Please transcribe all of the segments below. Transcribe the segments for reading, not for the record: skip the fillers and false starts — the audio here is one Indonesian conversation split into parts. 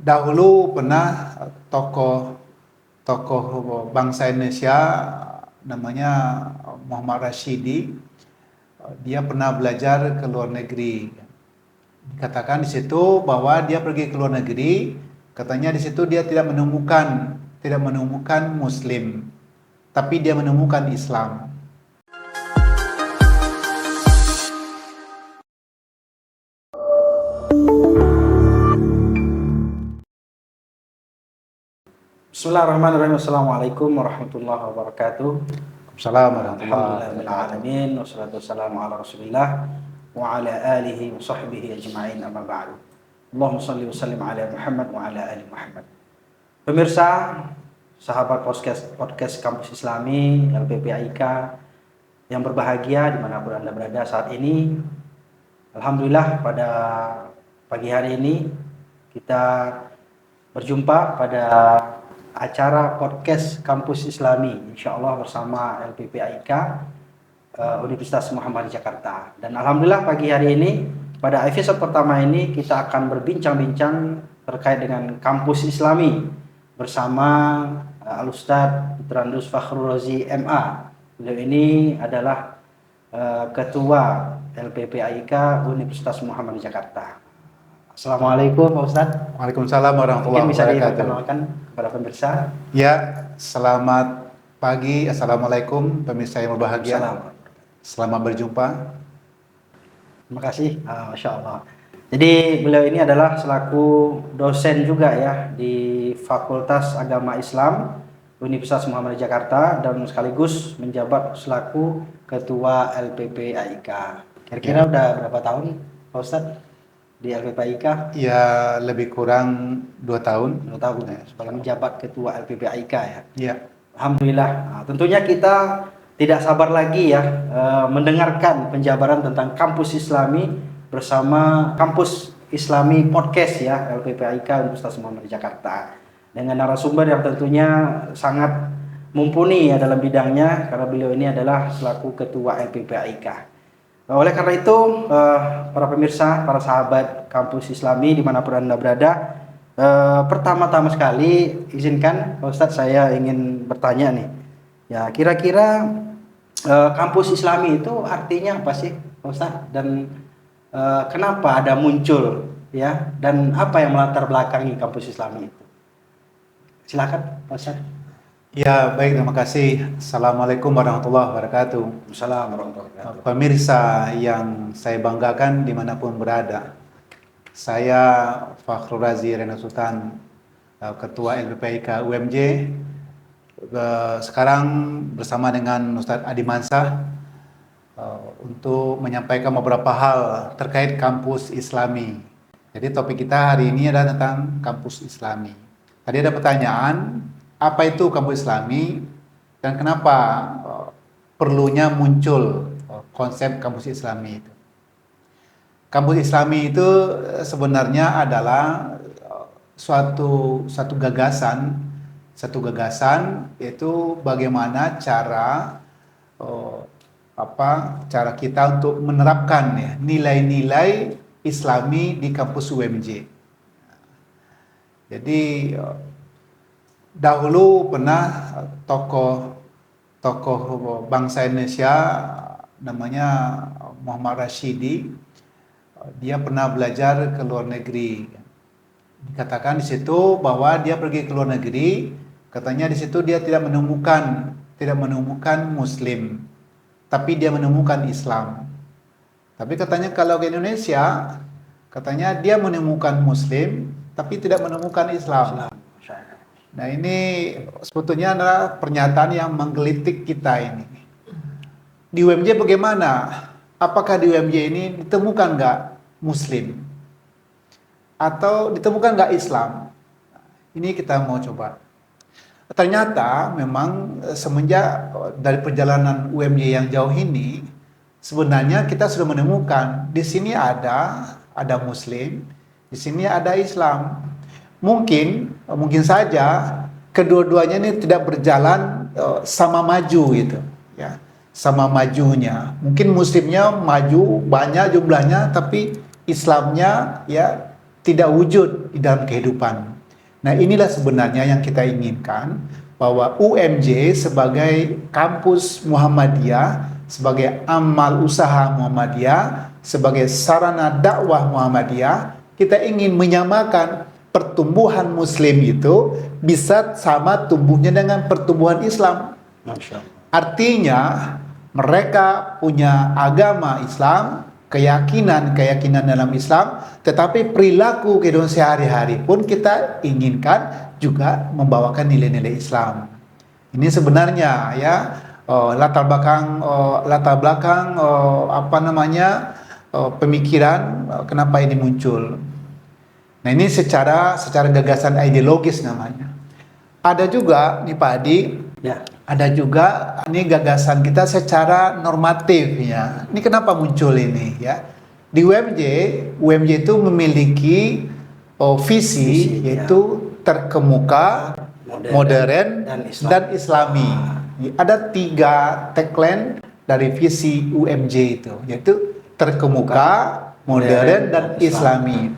Dahulu pernah tokoh tokoh bangsa Indonesia namanya Muhammad Rashidi, dia pernah belajar ke luar negeri. Dikatakan di situ bahwa dia pergi ke luar negeri, katanya di situ dia tidak menemukan Muslim, tapi dia menemukan Islam. Bismillahirrahmanirrahim. Assalamualaikum warahmatullahi wabarakatuh. Assalamualaikum warahmatullahi Alhamdulillahirabbil wabarakatuh. alamin wassalatu wassalamu ala Rasulillah wa ala alihi wa sahbihi ajma'in, amma ba'du. Allahumma shalli wa sallim ala Muhammad wa ala ali Muhammad. Pemirsa, sahabat podcast Kampus Islami LPPAIK yang berbahagia dimanapun Anda berada saat ini. Alhamdulillah pada pagi hari ini kita berjumpa pada acara podcast Kampus Islami, insya Allah bersama LPPAIK Universitas Muhammadiyah Jakarta. Dan alhamdulillah pagi hari ini pada episode pertama ini kita akan berbincang-bincang terkait dengan Kampus Islami bersama Al-Ustadz Putrandus Fakhrul Razi MA. Beliau ini adalah Ketua LPPAIK Universitas Muhammadiyah Jakarta. Assalamualaikum Pak Ustadz. Waalaikumsalam warahmatullahi Mungkin bisa wabarakatuh. diperkenalkan kepada pemirsa. Ya, selamat pagi. Assalamualaikum pemirsa yang berbahagia. Selamat berjumpa. Terima kasih. Masya Allah. Jadi beliau ini adalah selaku dosen juga ya di Fakultas Agama Islam Universitas Muhammadiyah Jakarta dan sekaligus menjabat selaku Ketua LPPAIK. Kira-kira udah berapa tahun Pak Ustadz di LPPAIK? Ya, lebih kurang 2 tahun. 2 tahun ya, sebagai menjabat Ketua LPPAIK ya. Ya. Alhamdulillah. Nah, tentunya kita tidak sabar lagi ya mendengarkan penjabaran tentang Kampus Islami bersama Kampus Islami Podcast ya LPPAIK Universitas Muhammadiyah Jakarta dengan narasumber yang tentunya sangat mumpuni ya dalam bidangnya karena beliau ini adalah selaku Ketua LPPAIK. Oleh karena itu, para pemirsa, para sahabat Kampus Islami dimanapun Anda berada, pertama-tama sekali izinkan Pak Ustadz saya ingin bertanya nih. Ya, kira-kira Kampus Islami itu artinya apa sih Pak Ustadz? Dan kenapa ada muncul ya? Dan apa yang melatar belakangi Kampus Islami itu? Silakan Pak Ustadz. Ya, baik, terima kasih. Assalamualaikum warahmatullahi wabarakatuh. Assalamualaikum warahmatullahi wabarakatuh. Pemirsa yang saya banggakan dimanapun berada, saya Fakhrul Razi Rena Sultan, Ketua LPPAIK UMJ, sekarang bersama dengan Ustadz Adi Mansah untuk menyampaikan beberapa hal terkait Kampus Islami. Jadi topik kita hari ini adalah tentang Kampus Islami. Tadi ada pertanyaan, apa itu Kampus Islami dan kenapa perlunya muncul konsep Kampus Islami itu. Kampus Islami itu sebenarnya adalah suatu gagasan yaitu bagaimana cara kita untuk menerapkan ya, nilai-nilai Islami di kampus UMJ. Jadi dahulu pernah tokoh bangsa Indonesia namanya Muhammad Rashidi, dia pernah belajar ke luar negeri. Dikatakan di situ bahwa dia pergi ke luar negeri, katanya di situ dia tidak menemukan Muslim, tapi dia menemukan Islam. Tapi katanya kalau ke Indonesia, katanya dia menemukan Muslim, tapi tidak menemukan Islam. Nah, ini sebetulnya adalah pernyataan yang menggelitik kita ini. Di UMJ bagaimana? Apakah di UMJ ini ditemukan nggak Muslim? Atau ditemukan nggak Islam? Ini kita mau coba. Ternyata memang semenjak dari perjalanan UMJ yang jauh ini, sebenarnya kita sudah menemukan di sini ada Muslim, di sini ada Islam. Mungkin saja kedua-duanya ini tidak berjalan sama maju gitu ya, sama majunya. Mungkin Muslimnya maju banyak jumlahnya, tapi Islamnya ya tidak wujud di dalam kehidupan. Nah, inilah sebenarnya yang kita inginkan, bahwa UMJ sebagai kampus Muhammadiyah, sebagai amal usaha Muhammadiyah, sebagai sarana dakwah Muhammadiyah, kita ingin menyamakan pertumbuhan Muslim itu bisa sama tumbuhnya dengan pertumbuhan Islam. Masya Allah. Artinya mereka punya agama Islam, keyakinan dalam Islam, tetapi perilaku kehidupan sehari-hari pun kita inginkan juga membawakan nilai-nilai Islam. Ini sebenarnya ya latar belakang pemikiran kenapa ini muncul. Nah, ini secara gagasan ideologis namanya. Ada juga nih Pak Adi, Ya. ada juga ini gagasan kita secara normatif ya. Ini kenapa muncul ini ya? Di UMJ itu memiliki visi yaitu terkemuka, modern dan Islami. Ada 3 tagline dari visi UMJ itu, yaitu terkemuka, modern dan Islami.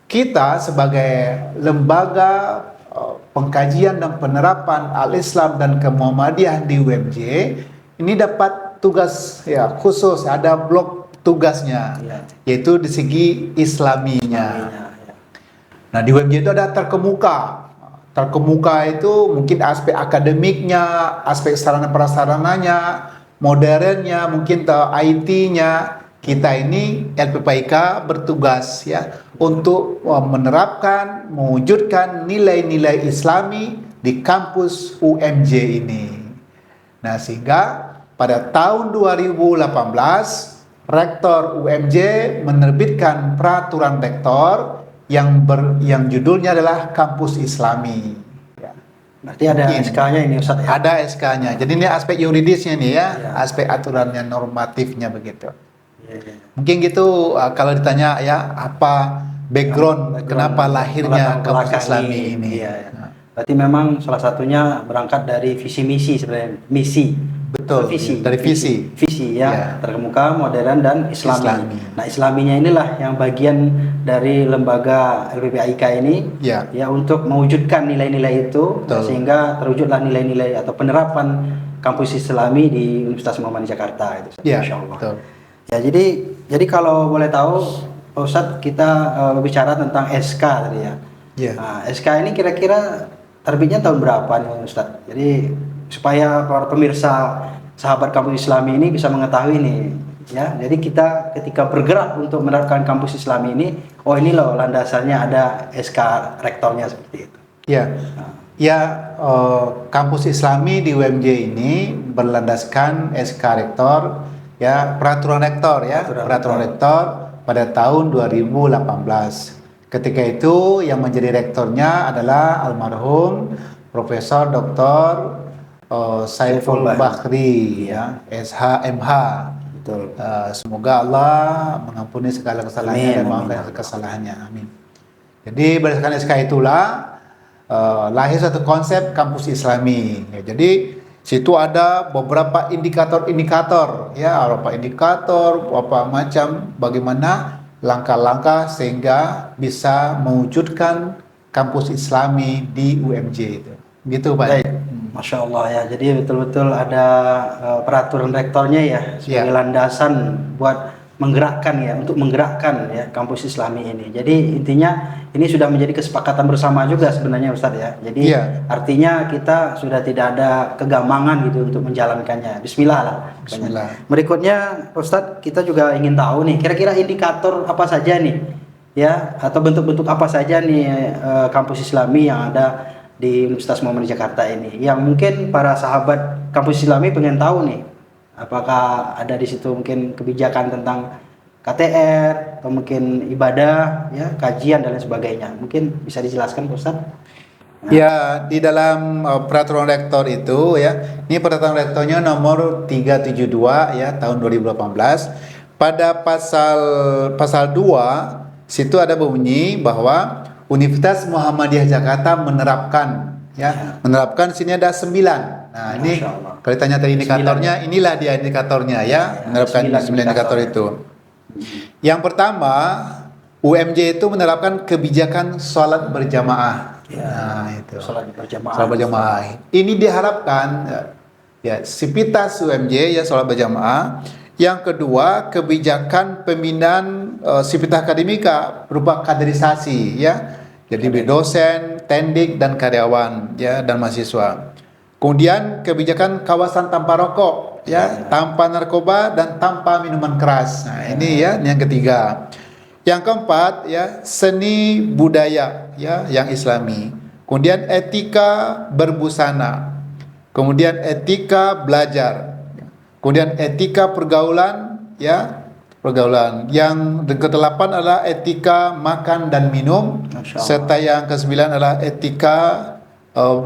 Kita sebagai lembaga pengkajian dan penerapan Al-Islam dan Kemuhammadiyah di UMJ ini dapat tugas ya khusus, ada blok tugasnya yaitu di segi Islaminya. Nah, di UMJ itu ada terkemuka. Terkemuka itu mungkin aspek akademiknya, aspek sarana prasarananya, modernnya, mungkin IT-nya. Kita ini LPPIK bertugas ya untuk menerapkan, mewujudkan nilai-nilai Islami di kampus UMJ ini. Nah, sehingga pada tahun 2018 Rektor UMJ menerbitkan peraturan rektor yang judulnya adalah Kampus Islami. Ya. Berarti ada SK-nya ini Ustaz ya? Ada SK-nya. Jadi ini aspek yuridisnya nih ya, aspek aturannya, normatifnya begitu. Mungkin gitu kalau ditanya ya apa background kenapa lahirnya Kampus Islami ini. Berarti memang salah satunya berangkat dari visi misi sebenarnya, misi. Betul. Dari visi. Visi ya, terkemuka, modern dan Islami. Nah, Islaminya inilah yang bagian dari lembaga LPPIK ini ya untuk mewujudkan nilai-nilai itu sehingga terwujudlah nilai-nilai atau penerapan kampus Islami di Universitas Muhammadiyah Jakarta itu. Insyaallah. Betul. Ya, jadi kalau boleh tahu Pak Ustadz, kita bicara tentang SK tadi ya. Nah, SK ini kira-kira terbitnya tahun berapa nih Ustadz? Jadi supaya para pemirsa sahabat kampus Islami ini bisa mengetahui nih ya. Jadi kita ketika bergerak untuk menerapkan kampus Islami ini, oh ini loh landasannya ada SK rektornya seperti itu. Kampus Islami di UMJ ini berlandaskan SK rektor ya, peraturan rektor pada tahun 2018. Ketika itu yang menjadi rektornya adalah almarhum Profesor Dr. Saiful Bahri ya, SH.MH. Betul. Semoga Allah mengampuni segala kesalahannya dan maafkan kesalahannya. Amin. Jadi berdasarkan SK itulah lahir satu konsep kampus Islami. Ya, jadi situ ada beberapa indikator ya, beberapa macam bagaimana langkah-langkah sehingga bisa mewujudkan kampus Islami di UMJ itu. Gitu Pak. Baik. Masya Allah ya, jadi betul-betul ada peraturan rektornya ya sebagai landasan buat untuk menggerakkan ya kampus Islami ini. Jadi intinya ini sudah menjadi kesepakatan bersama juga sebenarnya Ustadz ya. Jadi artinya kita sudah tidak ada kegamangan gitu untuk menjalankannya. Bismillah lah. Bismillah. Berikutnya Ustadz, kita juga ingin tahu nih kira-kira indikator apa saja nih ya, atau bentuk-bentuk apa saja nih kampus Islami yang ada di Universitas Muhammadiyah Jakarta ini, yang mungkin para sahabat kampus Islami pengen tahu nih, apakah ada di situ mungkin kebijakan tentang KTR atau mungkin ibadah ya, kajian dan lain sebagainya. Mungkin bisa dijelaskan Ustaz? Ya, di dalam peraturan rektor itu ya, ini peraturan rektornya nomor 372 ya tahun 2018. Pada pasal 2 situ ada bunyi bahwa Universitas Muhammadiyah Jakarta menerapkan menerapkan sini ada 9. Nah, ini kalau ditanya tadi indikatornya, inilah dia indikatornya ya, menerapkan 9 indikator itu. Yang pertama, UMJ itu menerapkan kebijakan sholat berjamaah. Ya. Nah, itu. Sholat berjamaah. Sholat berjamaah. Ini diharapkan ya sivitas UMJ ya sholat berjamaah. Yang kedua, kebijakan pembinaan sivitas akademika berupa kaderisasi ya. Jadi dosen, tendik dan karyawan ya dan mahasiswa. Kemudian kebijakan kawasan tanpa rokok ya, tanpa narkoba dan tanpa minuman keras. Nah, ini ya yang ketiga. Yang keempat ya, seni budaya ya yang Islami. Kemudian etika berbusana. Kemudian etika belajar. Kemudian etika pergaulan ya, pergaulan. Yang kedelapan adalah etika makan dan minum. Serta yang kesembilan adalah etika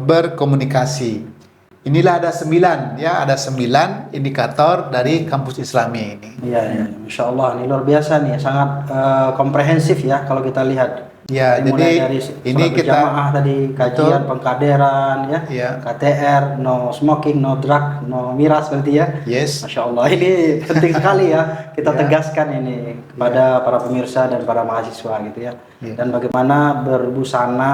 berkomunikasi. Inilah ada 9 ya, ada 9 indikator dari kampus Islami ini. Iya, ya. Masya Allah, ini luar biasa nih, sangat komprehensif ya kalau kita lihat. Ya, mulai jadi dari ini kita tadi kajian pengkaderan ya, KTR, no smoking, no drug, no miras berarti ya. Yes. Masya Allah, ini penting sekali ya kita tegaskan ini kepada para pemirsa dan para mahasiswa gitu ya. Dan bagaimana berbusana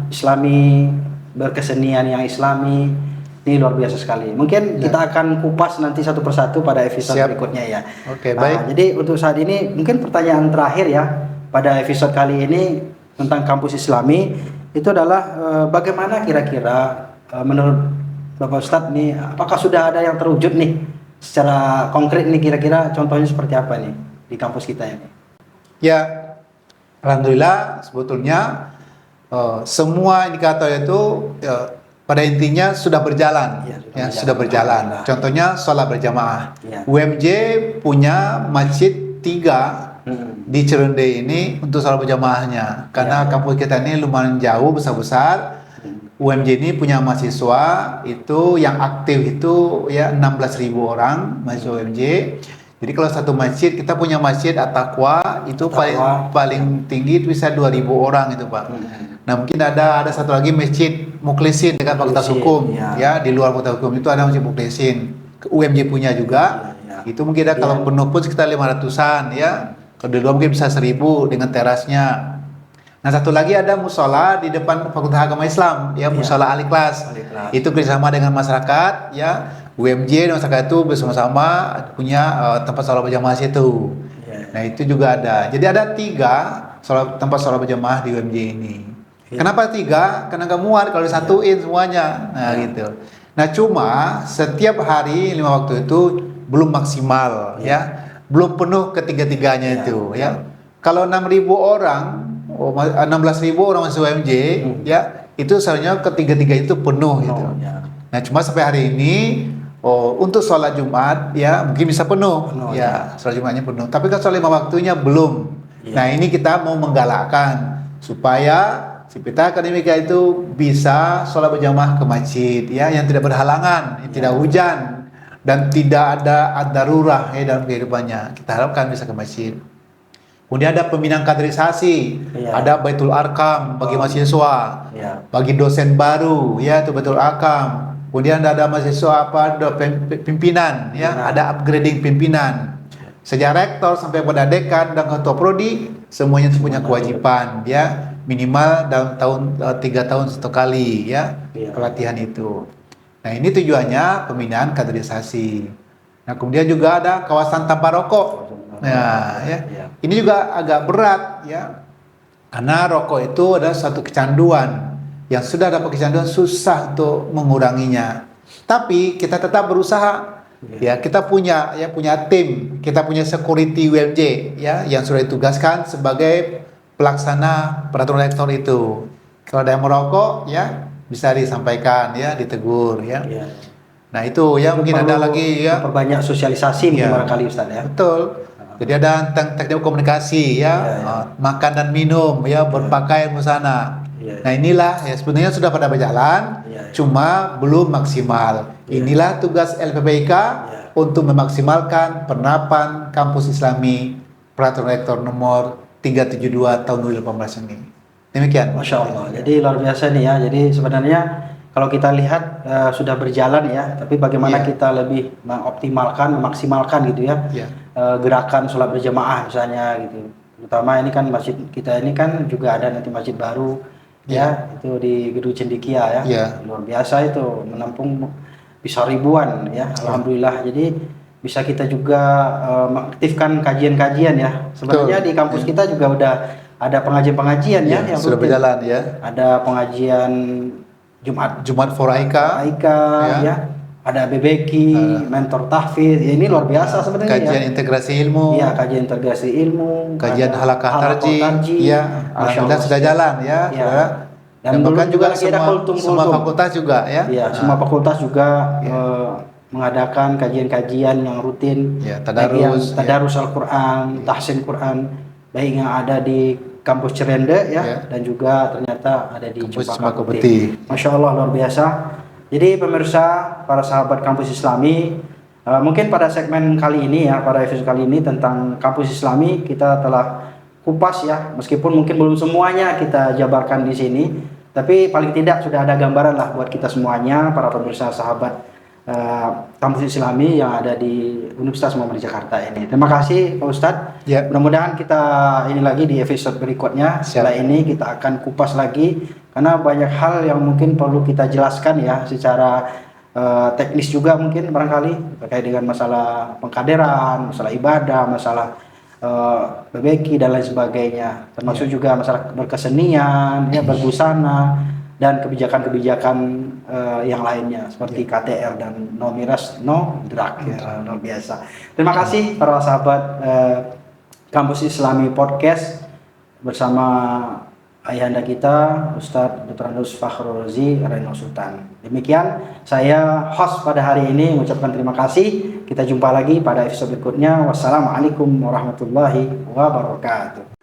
Islami, berkesenian yang Islami. Ini luar biasa sekali. Mungkin kita akan kupas nanti satu persatu pada episode berikutnya ya. Oke, baik. Jadi untuk saat ini mungkin pertanyaan terakhir ya pada episode kali ini tentang kampus Islami itu adalah bagaimana kira-kira menurut Bapak Ustadz nih, apakah sudah ada yang terwujud nih secara konkret nih, kira-kira contohnya seperti apa nih di kampus kita ini? Ya, alhamdulillah sebetulnya semua indikator itu pada intinya sudah berjalan, sudah berjalan. Contohnya sholat berjamaah. UMJ punya masjid 3 di Cerende ini untuk sholat berjamaahnya. Karena kampus kita ini lumayan jauh, besar-besar. UMJ ini punya mahasiswa itu yang aktif itu ya 16.000 orang mahasiswa UMJ. Jadi kalau satu masjid, kita punya masjid At-Taqwa itu paling tinggi itu bisa 2.000 orang itu Pak. Nah mungkin ada satu lagi masjid Mukhlisin dekat Fakultas Hukum ya di luar Fakultas Hukum itu ada masjid Mukhlisin. UMJ punya juga. Itu mungkin ada kalau penuh pun sekitar 500-an ya. Kalau di luar mungkin bisa 1.000 dengan terasnya. Nah satu lagi ada musola di depan Fakultas Agama Islam ya, musola Al-Ikhlas. Itu kerjasama dengan masyarakat ya. UMJ dan masyarakat itu bersama-sama punya tempat sholat berjamaah situ. Nah itu juga ada. Jadi ada 3 tempat sholat berjamaah di UMJ ini. Kenapa 3? Karena nggak muat kalau disatuin semuanya. Nah gitu. Nah cuma setiap hari 5 waktu itu belum maksimal ya, belum penuh ketiga-tiganya itu ya. Kalau 6.000 orang, 16.000 orang masuk UMJ ya, itu seharusnya ketiga-tiga itu penuh gitu. Nah cuma sampai hari ini untuk sholat Jumat ya mungkin bisa penuh ya, sholat Jumatnya penuh. Tapi kalau sholat 5 waktunya belum. Nah ini kita mau menggalakkan supaya sivitas akademika itu bisa sholat berjamaah ke masjid ya, yang tidak berhalangan, yang tidak hujan dan tidak ada ad-darurah ya dalam kehidupannya. Kita harapkan bisa ke masjid. Kemudian ada pembinaan kaderisasi, ada Baitul Arkam bagi mahasiswa, bagi dosen baru ya itu Baitul Arkam. Kemudian ada mahasiswa pimpinan ya, ada upgrading pimpinan. Sejak rektor sampai pada dekan dan ketua prodi semuanya punya kewajiban ya, minimal dalam tahun 3 tahun satu kali ya pelatihan itu. Nah ini tujuannya pembinaan kaderisasi. Nah kemudian juga ada kawasan tanpa rokok. Nah ya ini juga agak berat ya, karena rokok itu adalah suatu kecanduan. Yang sudah dapat kecanduan susah untuk menguranginya. Tapi kita tetap berusaha. Ya kita punya tim, kita punya security UMJ ya yang sudah ditugaskan sebagai pelaksana peraturan rektor itu. Kalau ada yang merokok ya bisa disampaikan ya, ditegur ya. Nah itu ya mungkin ada lagi ya, perbanyak sosialisasi mungkin kali Ustaz ya. Betul. Jadi ada teknik komunikasi ya, makan dan minum ya, berpakaian busana. Nah inilah ya sebenarnya sudah pada berjalan, cuma belum maksimal. Inilah tugas LPPIK untuk memaksimalkan penerapan kampus Islami peraturan rektor nomor 372 tahun 2018 ini. Demikian. Masya Allah. Jadi luar biasa nih ya. Jadi sebenarnya kalau kita lihat sudah berjalan ya, tapi bagaimana kita lebih mengoptimalkan, memaksimalkan gitu ya, gerakan sholat berjamaah misalnya gitu. Terutama ini kan masjid kita ini kan juga ada nanti masjid baru ya, itu di Gedung Cendekia ya. Ya. Luar biasa itu, menampung bisa ribuan ya. Alhamdulillah. Jadi bisa kita juga mengaktifkan kajian-kajian ya. Sebenarnya di kampus kita juga udah ada pengajian-pengajian ya yang sudah rutin. berjalan ya. Ada pengajian Jumat for Aika, ya. Ada BBQ, mentor tahfidz. Ya, ini luar biasa sebenarnya kajian ya. integrasi ilmu. Iya, kajian integrasi ilmu, Kajian halakah tarji. Ya, alhamdulillah sudah jalan ya. Ya. Dan bahkan juga semua fakultas juga ya. Iya, semua fakultas juga mengadakan kajian-kajian yang rutin. Ya, tadarus Al-Qur'an, tahsin Quran, baik yang ada di kampus Cirende ya, dan juga ternyata ada di Cempaka Putih. Masya Allah, luar biasa. Jadi pemirsa, para sahabat kampus Islami, mungkin pada segmen kali ini ya, pada episode kali ini tentang kampus Islami kita telah kupas ya, meskipun mungkin belum semuanya kita jabarkan di sini, tapi paling tidak sudah ada gambaran lah buat kita semuanya, para pemirsa sahabat kampus Islami yang ada di Universitas Muhammadiyah Jakarta ini. Terima kasih Pak Ustadz. Ya. Mudah-mudahan kita ini lagi di episode berikutnya. Setelah ini kita akan kupas lagi karena banyak hal yang mungkin perlu kita jelaskan ya secara teknis juga mungkin barangkali terkait dengan masalah pengkaderan, masalah ibadah, masalah BBQ dan lain sebagainya. Termasuk juga masalah berkesenian, ya, berbusana dan kebijakan-kebijakan yang lainnya seperti KTR dan no miras no drug ya, luar biasa. Terima kasih para sahabat Kampus Islami Podcast bersama ayahanda kita Ustadz Dr. Andus Fakhrul Razi Reno Sultan. Demikian saya host pada hari ini mengucapkan terima kasih. Kita jumpa lagi pada episode berikutnya. Wassalamualaikum warahmatullahi wabarakatuh.